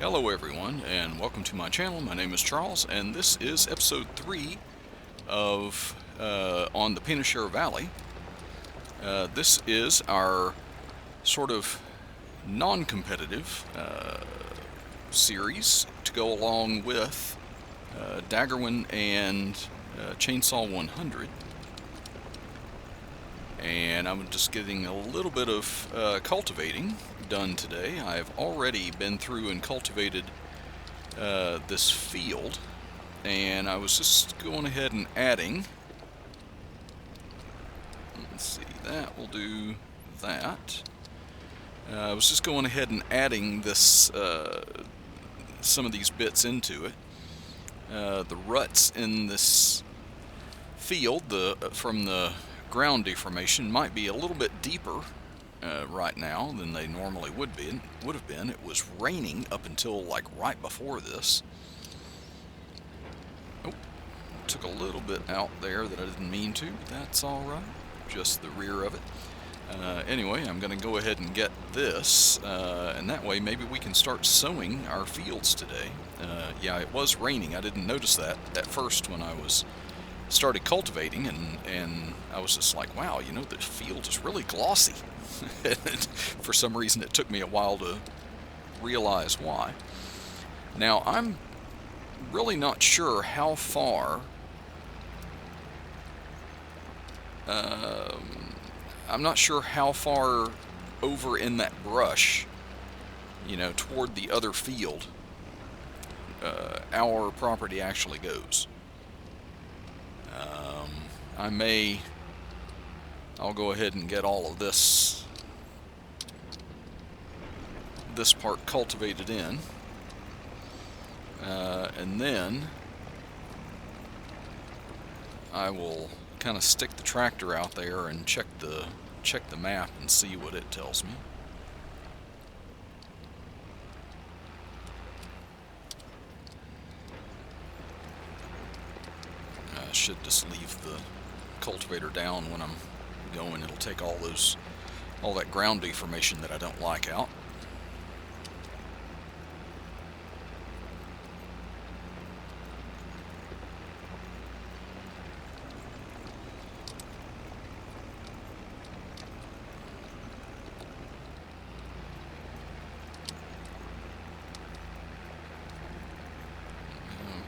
Hello everyone, and welcome to my channel. My name is Charles, and this is episode 3 of on the Pichonniere Valley. This is our sort of non-competitive series to go along with Daggerwin and Chainsaw 100. And I'm just getting a little bit of cultivating done today. I've already been through and cultivated this field, and I was just going ahead and adding. Let's see, that will do that. I was just going ahead and adding this some of these bits into it. The ruts in this field, from the ground deformation, might be a little bit deeper right now than they normally would have been. It was raining up until like right before this. Oh, took a little bit out there that I didn't mean to, but that's all right. Just the rear of it. Anyway, I'm going to go ahead and get this, and that way maybe we can start sowing our fields today. Yeah, it was raining. I didn't notice that at first when I started cultivating, and I was just like, wow, you know, the field is really glossy. For some reason it took me a while to realize why. Now, I'm really not sure how far I'm not sure how far over in that brush, you know, toward the other field, our property actually goes. I'll go ahead and get all of this part cultivated in, and then I will kind of stick the tractor out there and check the map and see what it tells me. I should just leave the cultivator down when I'm going. It'll take all that ground deformation that I don't like out.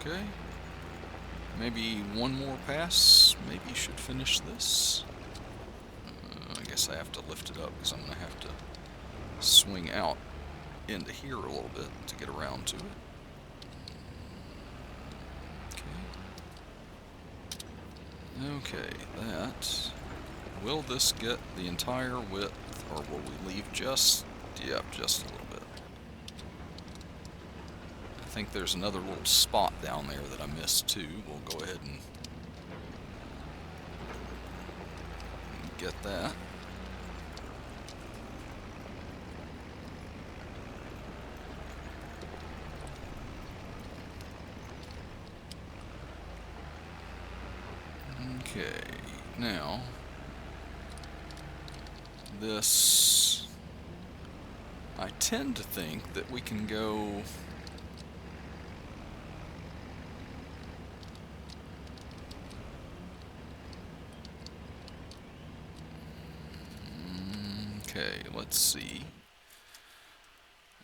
Okay, maybe one more pass, maybe should finish this. I guess I have to lift it up because I'm going to have to swing out into here a little bit to get around to it. Okay, will this get the entire width, or will we leave just a little bit? I think there's another little spot down there that I missed too. We'll go ahead and get that. Okay, now this, I tend to think that we can go okay, let's see.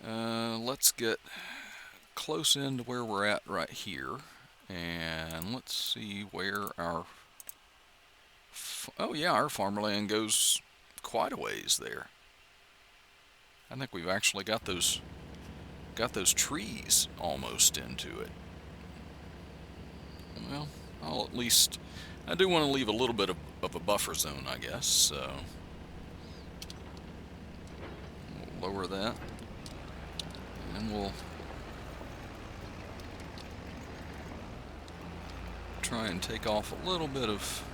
Let's get close into where we're at right here, and let's see where our our farmland goes quite a ways there. I think we've actually got those trees almost into it. Well, I do want to leave a little bit of a buffer zone, I guess, so we'll lower that, and we'll try and take off a little bit of.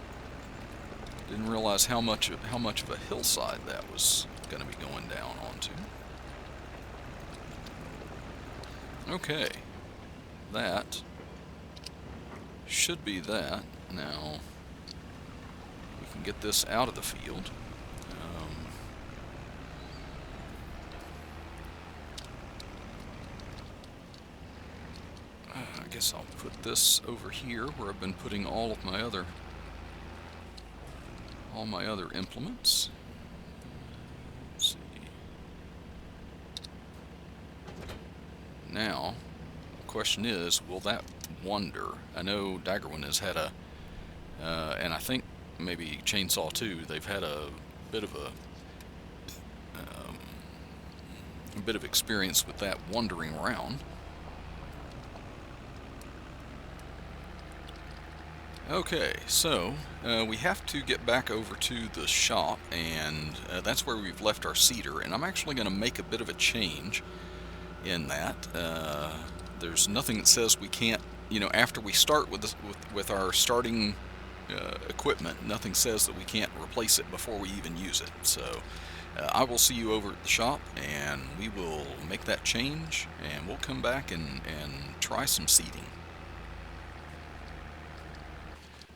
Didn't realize how much of a hillside that was going to be going down onto. Okay, that should be that. Now we can get this out of the field. guess I'll put this over here where I've been putting all my other implements. Let's see. Now, the question is, will that wander? I know Daggerwin has had and I think maybe Chainsaw too, they've had a bit of experience with that wandering around. Okay, so we have to get back over to the shop, and that's where we've left our cedar, and I'm actually going to make a bit of a change in that. There's nothing that says we can't, after we start with our starting equipment, nothing says that we can't replace it before we even use it. So I will see you over at the shop, and we will make that change, and we'll come back and try some seeding.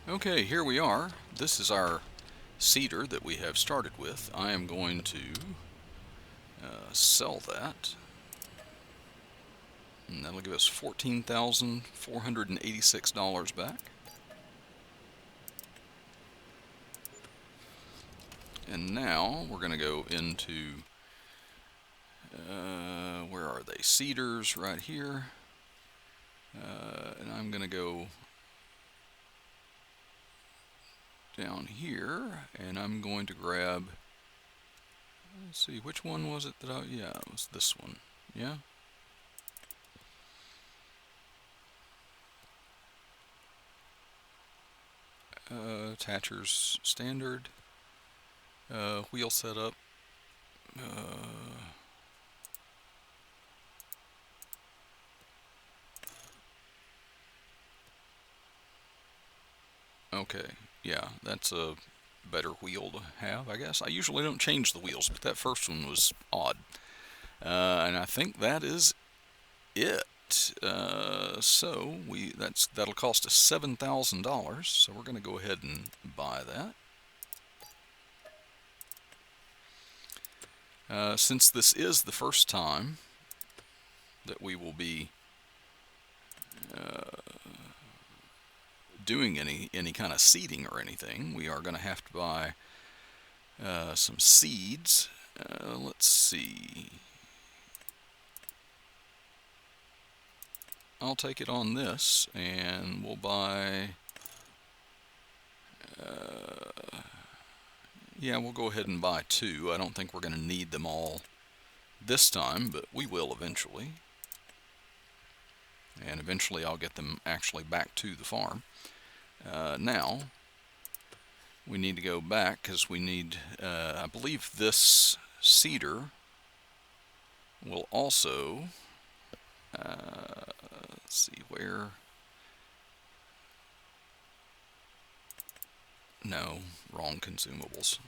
Okay, here we are. This is our cedar that we have started with. I am going to sell that, and that'll give us $14,486 back. And now we're going to go into, where are they? Cedars right here. And I'm going to go down here, and I'm going to grab, let's see, which one was it that yeah, it was this one, yeah? Attachers standard, wheel setup, okay, yeah, that's a better wheel to have, I guess. I usually don't change the wheels, but that first one was odd. And I think that is it. So that'll cost us $7,000. So we're going to go ahead and buy that. Since this is the first time that we will be doing any kind of seeding or anything, we are going to have to buy some seeds. Let's see. I'll take it on this, and we'll buy, yeah, we'll go ahead and buy 2. I don't think we're going to need them all this time, but we will eventually. And eventually I'll get them actually back to the farm. Now, we need to go back because we need, I believe this cedar will also, let's see where, no, wrong consumables.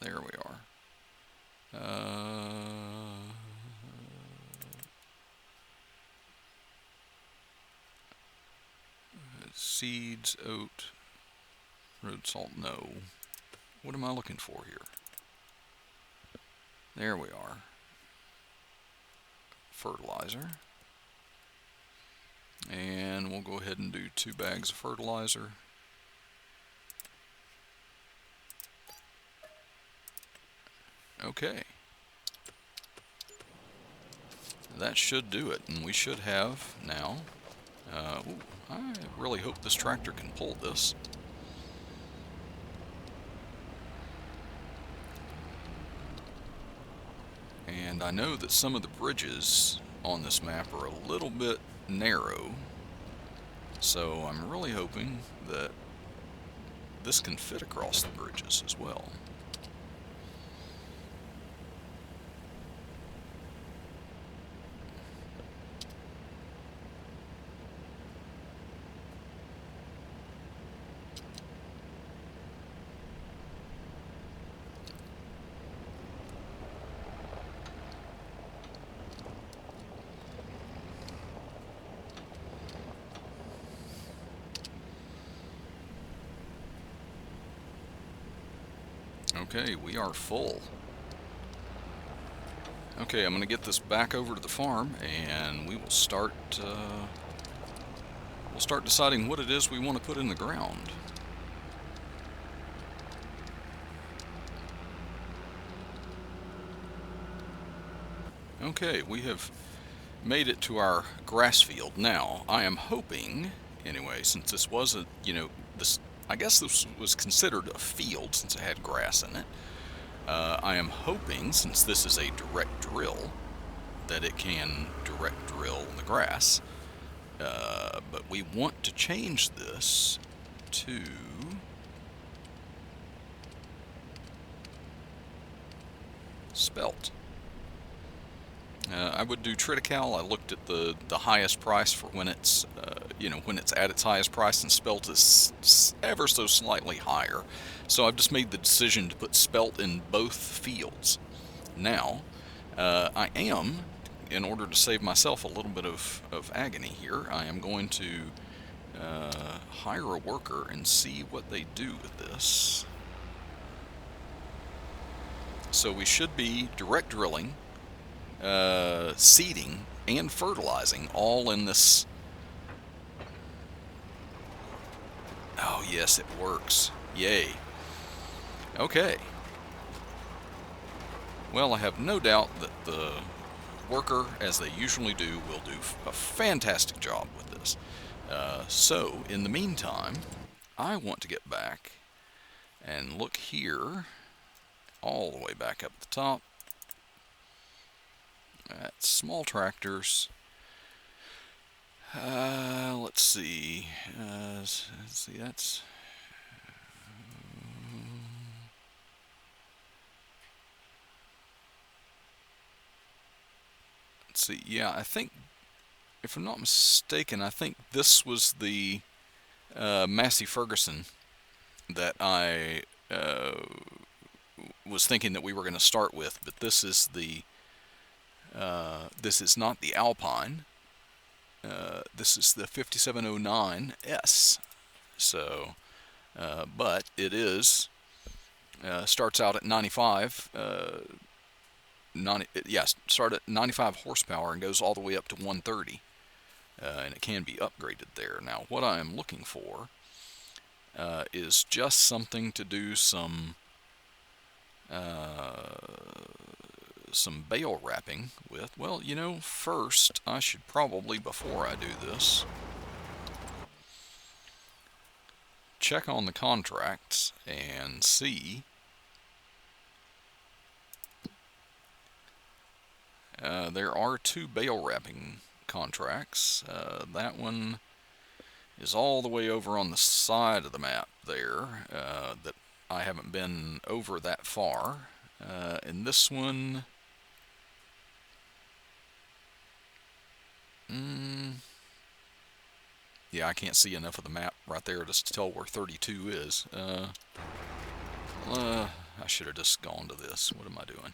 There we are. Seeds, oat, road salt, no. What am I looking for here? There we are. Fertilizer. And we'll go ahead and do 2 bags of fertilizer. Okay. That should do it, and we should have now. Ooh, I really hope this tractor can pull this. And I know that some of the bridges on this map are a little bit narrow, so I'm really hoping that this can fit across the bridges as well. Okay, we are full. Okay, I'm going to get this back over to the farm, and we will start. We'll start deciding what it is we want to put in the ground. Okay, we have made it to our grass field. Now, I am hoping, anyway, since this wasn't, this, I guess this was considered a field since it had grass in it. I am hoping, since this is a direct drill, that it can direct drill the grass. But we want to change this to spelt. I would do triticale. I looked at the highest price for when it's when it's at its highest price, and spelt is ever so slightly higher. So I've just made the decision to put spelt in both fields. Now, I am, in order to save myself a little bit of agony here, I am going to hire a worker and see what they do with this. So we should be direct drilling, seeding, and fertilizing all in this. Oh yes, it works. Yay. Okay. Well, I have no doubt that the worker, as they usually do, will do a fantastic job with this. So, in the meantime, I want to get back and look here, all the way back up at the top, at small tractors. Let's see. Let's see, that's. Let's see, yeah, I think, if I'm not mistaken, I think this was the Massey Ferguson that I was thinking that we were going to start with, but this is the this is not the Alpine. This is the 5709S. So, but it is starts out at 95. Start at 95 horsepower and goes all the way up to 130, and it can be upgraded there. Now, what I am looking for is just something to do some bale wrapping with. Well, first I should probably, before I do this, check on the contracts and see. There are 2 bale wrapping contracts. That one is all the way over on the side of the map there, that I haven't been over that far. And this one, yeah, I can't see enough of the map right there just to tell where 32 is. I should have just gone to this. What am I doing?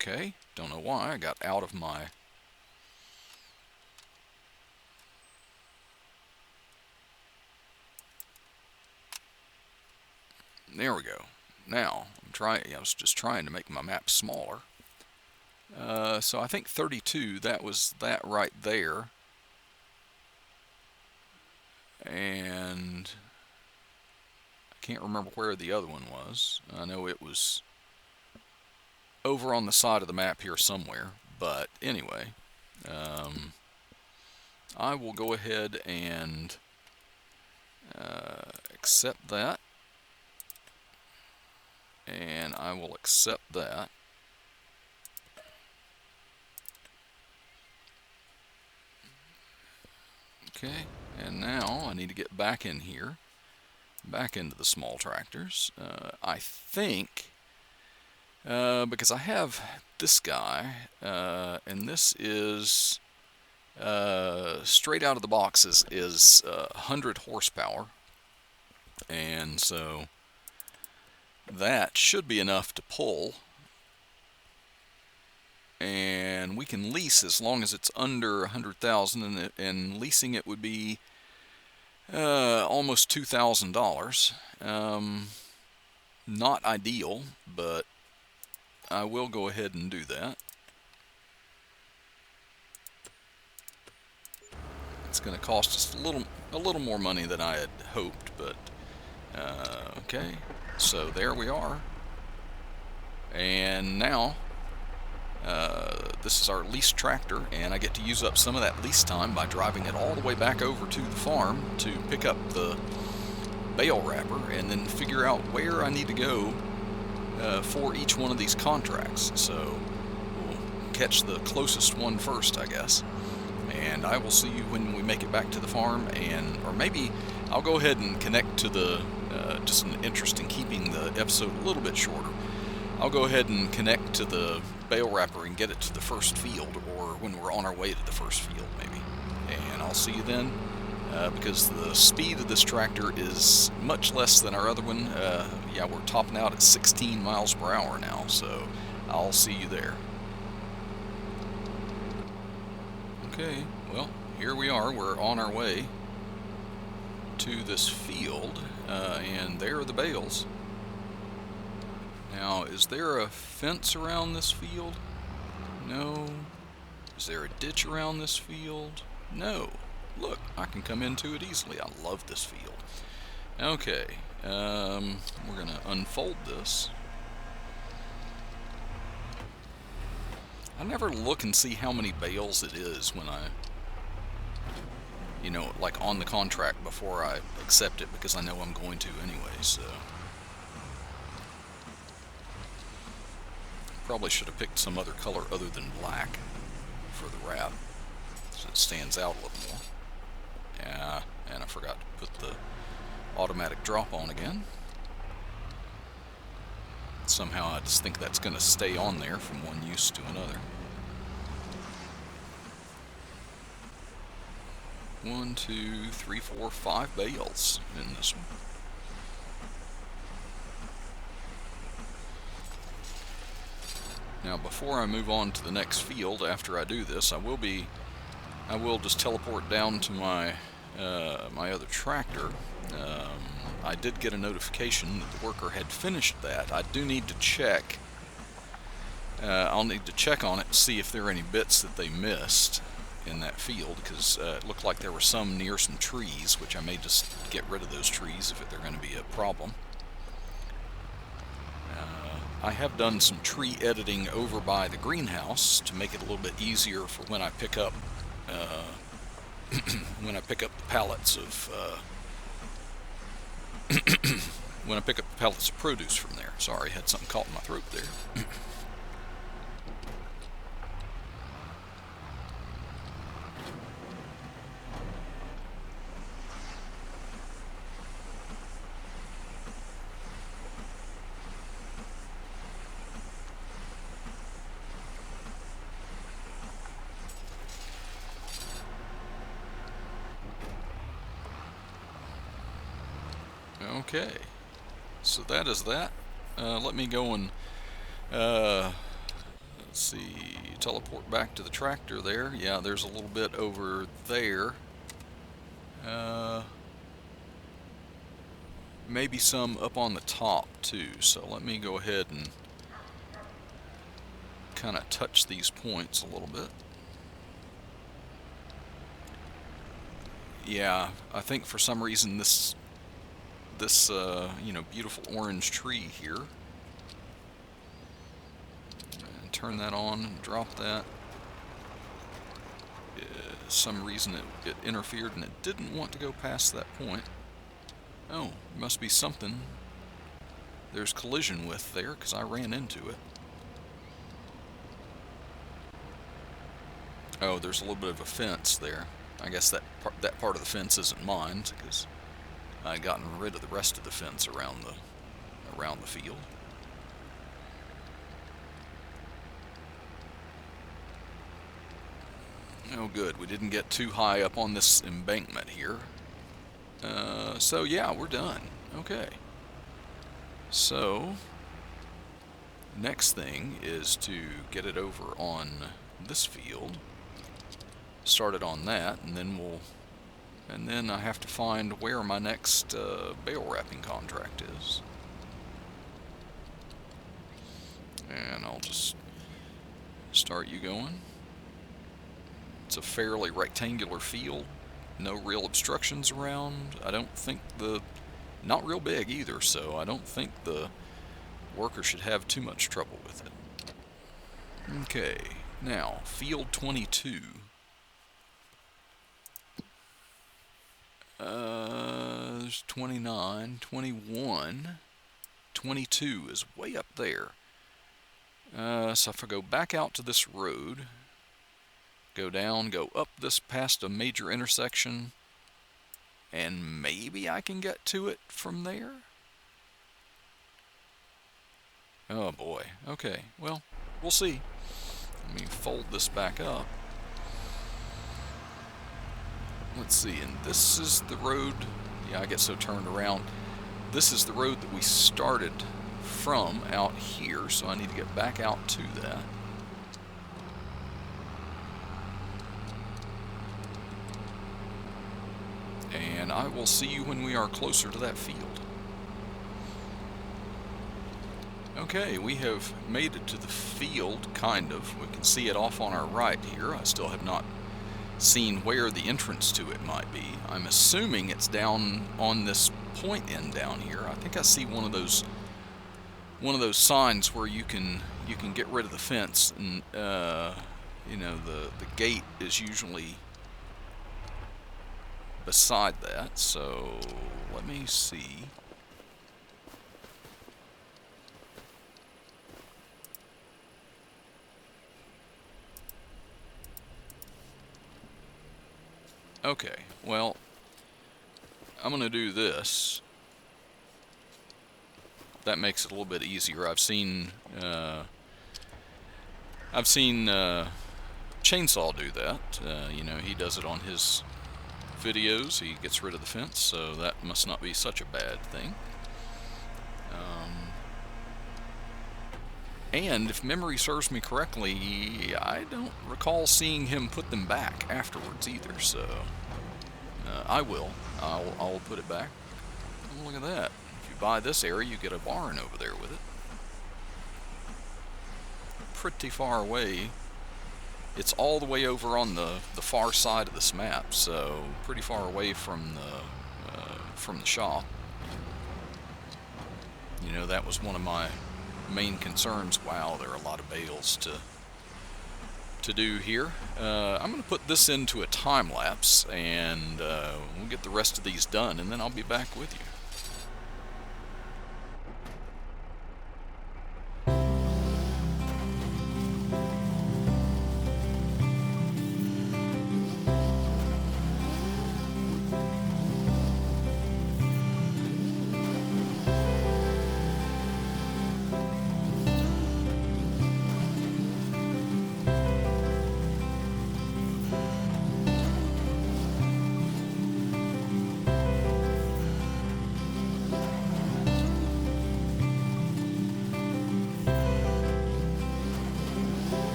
Okay, don't know why I got out of my. There we go. Now, I was just trying to make my map smaller. So I think 32, that was that right there. And I can't remember where the other one was. I know it was over on the side of the map here somewhere. But anyway, I will go ahead and accept that. And I will accept that. Okay, and now I need to get back in here, back into the small tractors. I think, because I have this guy, and this is straight out of the box is 100 horsepower, and so that should be enough to pull. And we can lease as long as it's under 100,000, and leasing it would be almost $2,000. Not ideal, but I will go ahead and do that. It's going to cost us a little more money than I had hoped, but okay. So there we are. And now this is our leased tractor, and I get to use up some of that lease time by driving it all the way back over to the farm to pick up the bale wrapper and then figure out where I need to go for each one of these contracts. So we'll catch the closest one first, I guess. And I will see you when we make it back to the farm, or maybe I'll go ahead and connect to the, just an interest in keeping the episode a little bit shorter. I'll go ahead and connect to the bale wrapper and get it to the first field, or when we're on our way to the first field, maybe. And I'll see you then, because the speed of this tractor is much less than our other one. Yeah, we're topping out at 16 miles per hour now, so I'll see you there. Okay, well, here we are. We're on our way to this field, and there are the bales. Now, is there a fence around this field? No. Is there a ditch around this field? No. Look, I can come into it easily. I love this field. Okay, we're going to unfold this. I never look and see how many bales it is when I, like on the contract before I accept it, because I know I'm going to anyway, so. Probably should have picked some other color other than black for the wrap, so it stands out a little more. Yeah, and I forgot to put the automatic drop on again. Somehow I just think that's going to stay on there from one use to another. 1, 2, 3, 4, 5 bales in this one. Now, before I move on to the next field, after I do this, I will just teleport down to my my other tractor. I did get a notification that the worker had finished that. I do need to check. I'll need to check on it to see if there are any bits that they missed in that field, because it looked like there were some near some trees, which I may just get rid of those trees if they're going to be a problem. I have done some tree editing over by the greenhouse to make it a little bit easier for when I pick up when I pick up the pallets of when I pick up the pallets of produce from there. Sorry, I had something caught in my throat there. Okay, so that is that. Let me go and let's see, teleport back to the tractor there. Yeah, there's a little bit over there. Maybe some up on the top too. So let me go ahead and kind of touch these points a little bit. Yeah, I think for some reason this beautiful orange tree here, and turn that on and drop that. Some reason it interfered and it didn't want to go past that point. Oh, there must be something there's collision with there, because I ran into it. Oh, there's a little bit of a fence there. I guess that part of the fence isn't mine, because I'd gotten rid of the rest of the fence around the field. Oh good, we didn't get too high up on this embankment here. So yeah, we're done. Okay. So, next thing is to get it over on this field. Start it on that, and then I have to find where my next bale wrapping contract is. And I'll just start you going. It's a fairly rectangular field. No real obstructions around. I don't think not real big either, so I don't think the worker should have too much trouble with it. Okay, now, field 22. There's 29, 21, 22 is way up there. So if I go back out to this road, go down, go up this past a major intersection, and maybe I can get to it from there? Oh boy, okay, well, we'll see. Let me fold this back up. Let's see, and this is the road, yeah, I get so turned around. This is the road that we started from out here, so I need to get back out to that. And I will see you when we are closer to that field. Okay, we have made it to the field, kind of. We can see it off on our right here. I still have not seen where the entrance to it might be. I'm assuming it's down on this point end down here. I think I see one of those signs where you can get rid of the fence, and you know, the gate is usually beside that. So let me see. Okay, well, I'm going to do this. That makes it a little bit easier. I've seen Chainsaw do that. You know, he does it on his videos. He gets rid of the fence, so that must not be such a bad thing. And if memory serves me correctly, I don't recall seeing him put them back afterwards either, so I will. I'll put it back. Oh, look at that. If you buy this area, you get a barn over there with it. Pretty far away. It's all the way over on the far side of this map, so pretty far away from the shop. You know, that was one of my main concerns. Wow, there are a lot of bales to do here. I'm going to put this into a time lapse, and we'll get the rest of these done, and then I'll be back with you.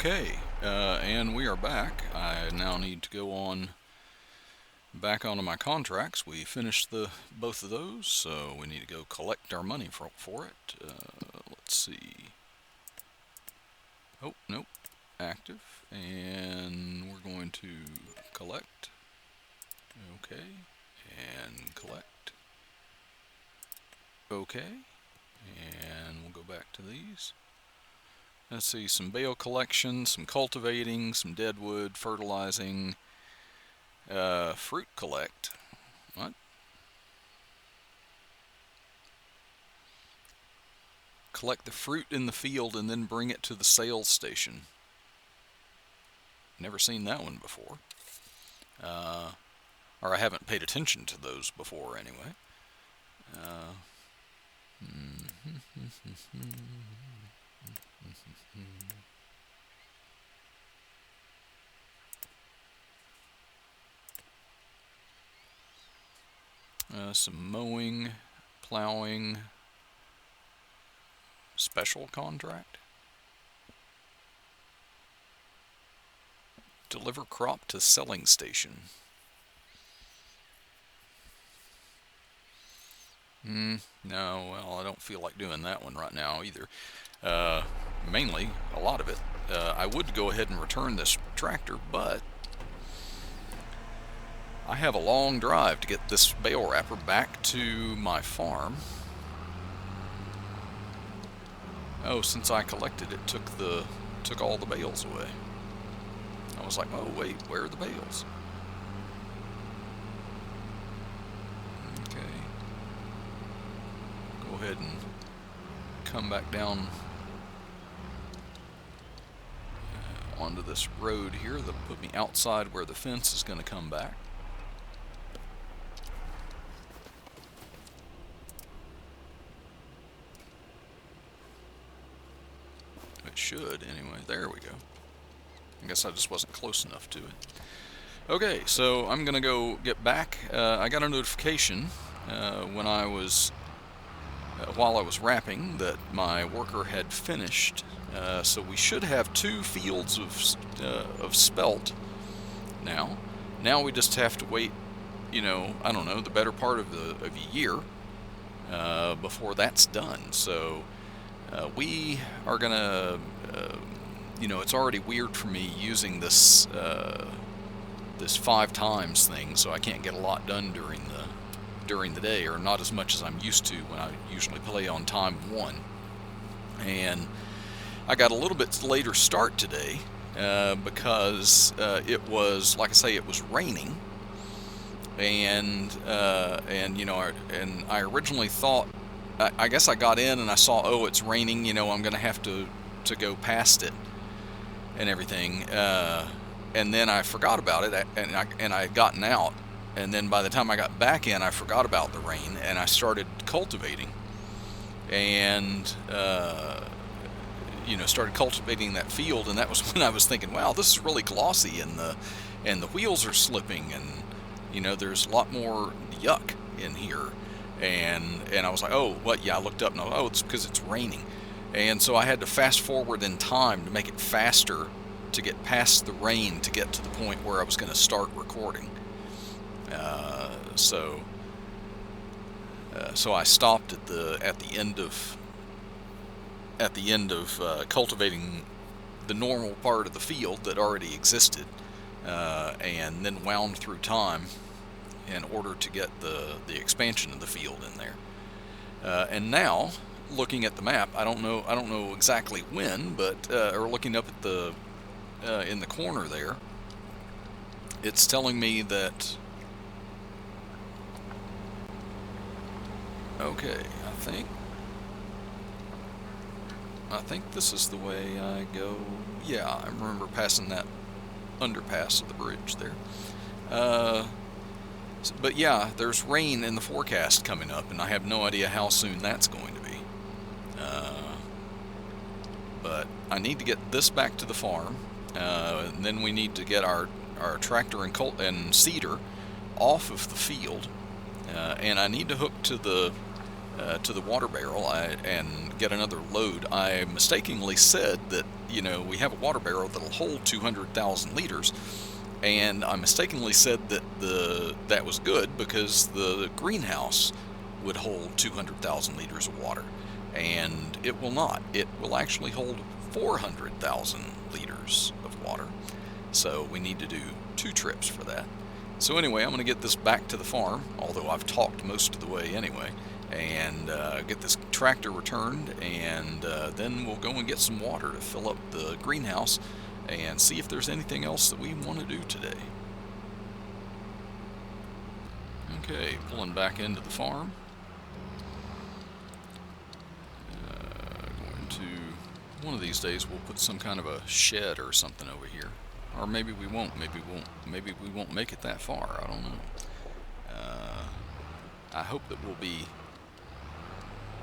Okay, and we are back. I now need to go on back onto my contracts. We finished both of those, so we need to go collect our money for it. Let's see. Oh, nope, active, and we're going to collect. Okay, and collect. Okay, And we'll go back to these. Let's see, some bale collection, some cultivating, some deadwood, fertilizing, fruit collect. What? Collect the fruit in the field and then bring it to the sales station. Never seen that one before. Or I haven't paid attention to those before anyway. Some mowing, plowing, special contract. Deliver crop to selling station. No, well, I don't feel like doing that one right now either. Mainly, a lot of it. I would go ahead and return this tractor, but I have a long drive to get this bale wrapper back to my farm. Oh, since I collected it, took all the bales away. I was like, oh wait, where are the bales? Okay. Go ahead and come back down onto this road here that'll put me outside where the fence is going to come back. It should, anyway. There we go. I guess I just wasn't close enough to it. Okay, so I'm going to go get back. I got a notification when I was, while I was wrapping, that my worker had finished. So we should have 2 fields of spelt now. Now we just have to wait, I don't know, the better part of a year before that's done. So we are going to, it's already weird for me using this this 5 times thing, so I can't get a lot done during the day, or not as much as I'm used to when I usually play on time 1. And I got a little bit later start today because it was, like I say, it was raining, and I originally thought, I guess I got in and I saw, oh, it's raining, I'm gonna have to go past it and everything, and then I forgot about it, and I had gotten out, and then by the time I got back in, I forgot about the rain, and I started cultivating, and started cultivating that field, and that was when I was thinking, wow, this is really glossy, and the wheels are slipping, and there's a lot more yuck in here, and I was like, oh, what? Yeah, I looked up and it's because it's raining. And so I had to fast forward in time to make it faster to get past the rain to get to the point where I was going to start recording. So I stopped at the end of cultivating the normal part of the field that already existed, and then wound through time in order to get the expansion of the field in there. And now, looking at the map, I don't know exactly when, but or looking up at the in the corner there, it's telling me that, okay, I think this is the way I go. Yeah, I remember passing that underpass of the bridge there. But yeah, there's rain in the forecast coming up, and I have no idea how soon that's going to be. But I need to get this back to the farm, and then we need to get our tractor and seeder off of the field, and I need to hook to the water barrel and get another load. I mistakenly said that we have a water barrel that'll hold 200,000 liters, and I mistakenly said that that was good because the greenhouse would hold 200,000 liters of water, and it will not. It will actually hold 400,000 liters of water, so we need to do 2 trips for that. So anyway, I'm going to get this back to the farm, although I've talked most of the way anyway, and get this tractor returned, and then we'll go and get some water to fill up the greenhouse and see if there's anything else that we want to do today. Okay, pulling back into the farm. Going to, one of these days we'll put some kind of a shed or something over here. Or maybe we won't. Maybe we won't make it that far. I don't know. I hope that we'll be,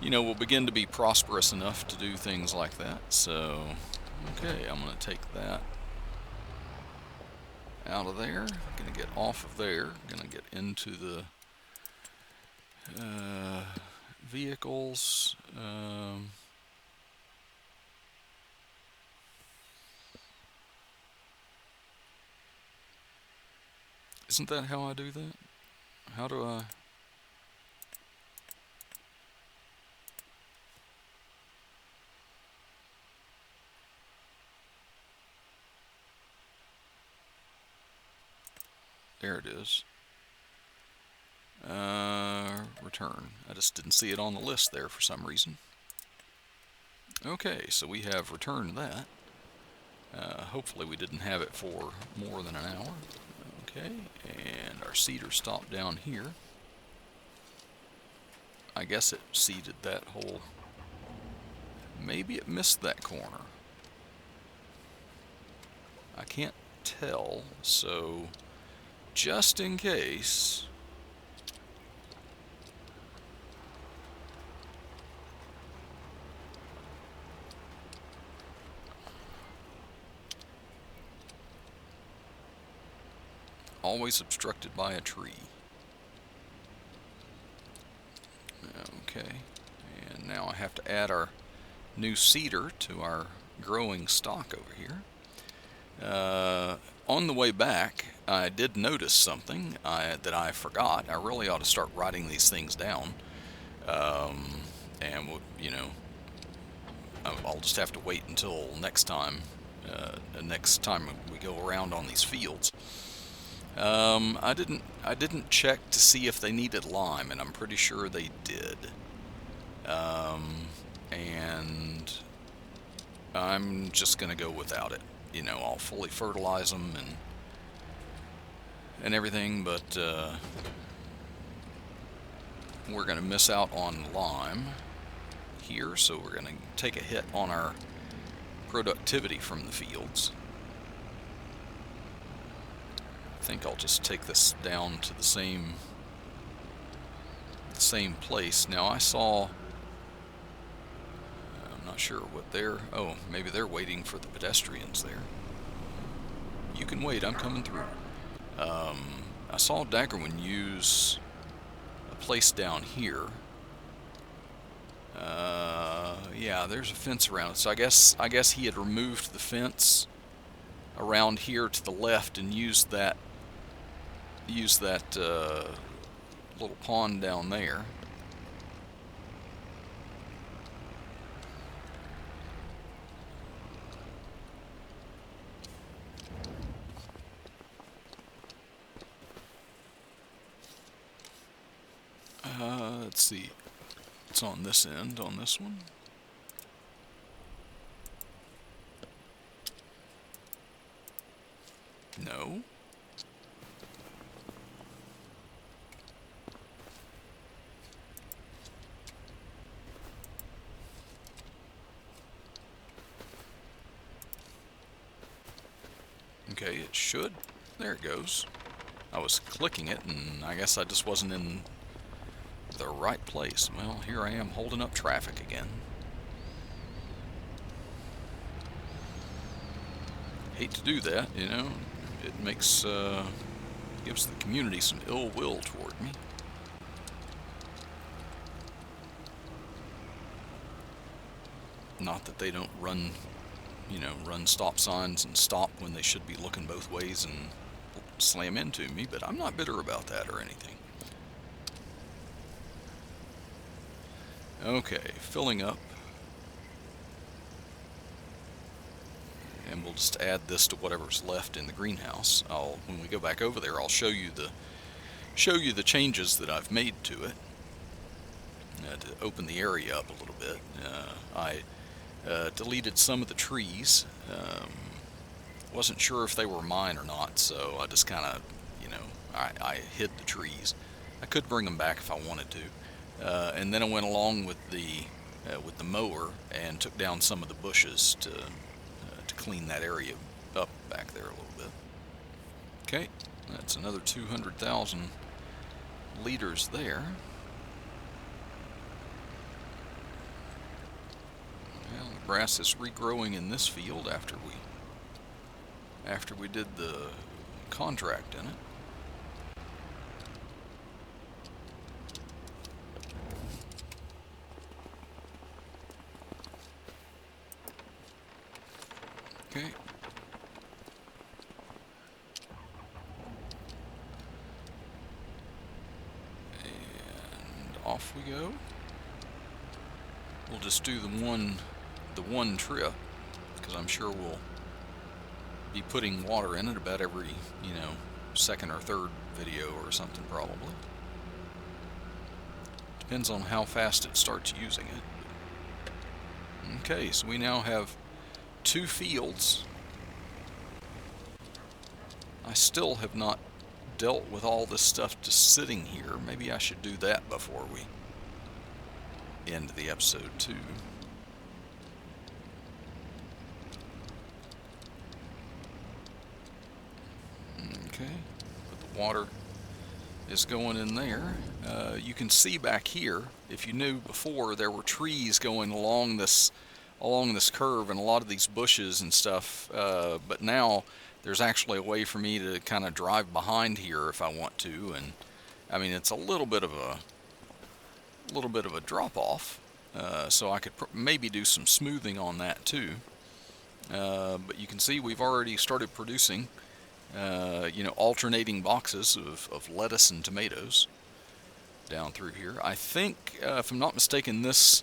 we'll begin to be prosperous enough to do things like that. So, okay, I'm going to take that out of there. I'm going to get off of there. I'm going to get into the vehicles. Isn't that how I do that? How do I... There it is. Return. I just didn't see it on the list there for some reason. Okay, so we have returned that. Hopefully we didn't have it for more than an hour. Okay, and our seeder stopped down here. I guess it seeded that whole... Maybe it missed that corner. I can't tell, so just in case... Always obstructed by a tree. Okay, and now I have to add our new seeder to our growing stock over here. On the way back, I did notice something that I forgot. I really ought to start writing these things down. And, I'll just have to wait until next time we go around on these fields. I didn't check to see if they needed lime, and I'm pretty sure they did. And I'm just gonna go without it. I'll fully fertilize them and everything, but we're gonna miss out on lime here, so we're gonna take a hit on our productivity from the fields. I think I'll just take this down to the same place. Now I saw, I'm not sure what oh, maybe they're waiting for the pedestrians there. You can wait, I'm coming through. I saw Daggerwin use a place down here. Yeah, there's a fence around it, so I guess he had removed the fence around here to the left and used that little pond down there. Let's see. It's on this end, on this one. No. Okay, it should. There it goes. I was clicking it, and I guess I just wasn't in the right place. Well, here I am holding up traffic again. Hate to do that, It makes, gives the community some ill will toward me. Not that they don't run stop signs and stop when they should be looking both ways and slam into me, but I'm not bitter about that or anything. Okay, filling up. And we'll just add this to whatever's left in the greenhouse. When we go back over there, I'll show you the changes that I've made to it. to open the area up a little bit. I deleted some of the trees. Wasn't sure if they were mine or not, so I just kind of, I hid the trees. I could bring them back if I wanted to. And then I went along with the mower and took down some of the bushes to clean that area up back there a little bit. Okay, that's another 200,000 liters there. Well, the grass is regrowing in this field after we did the contract in it. Okay. And off we go. We'll just do the one trip, because I'm sure we'll be putting water in it about every, second or third video or something, probably. Depends on how fast it starts using it. Okay, so we now have 2 fields. I still have not dealt with all this stuff just sitting here. Maybe I should do that before we end the episode too. Okay, but the water is going in there. You can see back here, if you knew before, there were trees going along this curve and a lot of these bushes and stuff, but now there's actually a way for me to kind of drive behind here if I want to, and I mean it's a little bit of a drop off, so I could maybe do some smoothing on that too. But you can see we've already started producing alternating boxes of lettuce and tomatoes down through here. I think, if I'm not mistaken, this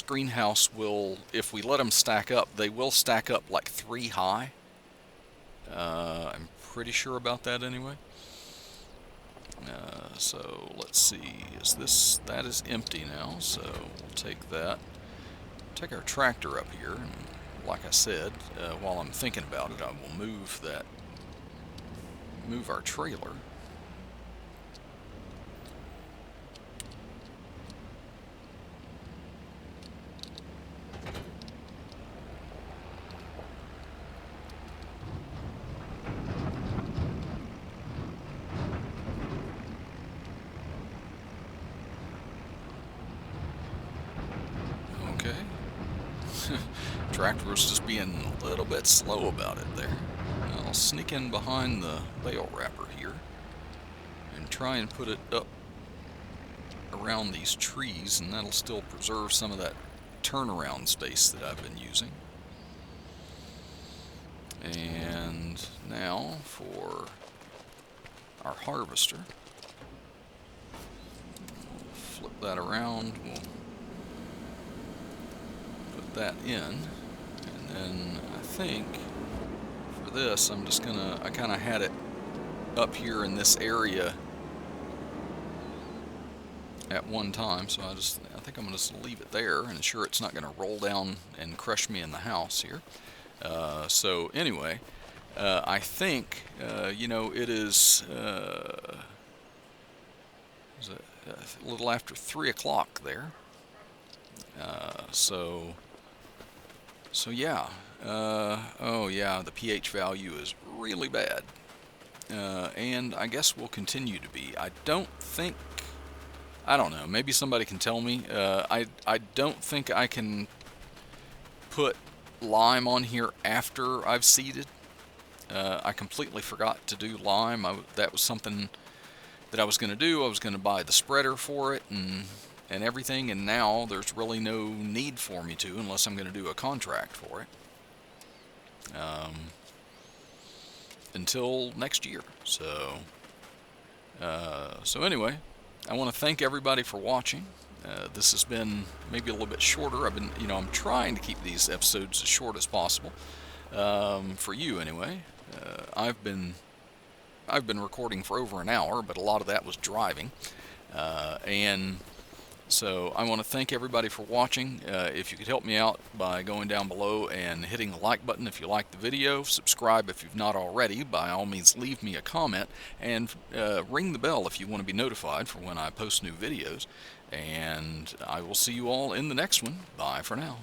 greenhouse will, if we let them stack up, they will stack up like 3 high. I'm pretty sure about that anyway. So let's see, that is empty now, so we'll take that. Take our tractor up here, and like I said, while I'm thinking about it, I will move our trailer. Tractor was just being a little bit slow about it there. I'll sneak in behind the bale wrapper here and try and put it up around these trees, and that'll still preserve some of that turnaround space that I've been using. And now for our harvester. We'll flip that around. We'll put that in. And then I think for this, I kind of had it up here in this area at one time, so I think I'm going to just leave it there and ensure it's not going to roll down and crush me in the house here. So anyway, I think, it is a little after 3 o'clock there. So yeah, oh yeah, the pH value is really bad, and I guess will continue to be. I don't know, maybe somebody can tell me. I don't think I can put lime on here after I've seeded. I completely forgot to do lime. That was something that I was going to do. I was going to buy the spreader for it and everything, and now there's really no need for me to, unless I'm going to do a contract for it until next year. So anyway, I want to thank everybody for watching. This has been maybe a little bit shorter. I'm trying to keep these episodes as short as possible, for you anyway. I've been recording for over an hour, but a lot of that was driving, and So I want to thank everybody for watching. If you could help me out by going down below and hitting the like button if you like the video, subscribe if you've not already, by all means leave me a comment, and ring the bell if you want to be notified for when I post new videos. And I will see you all in the next one. Bye for now.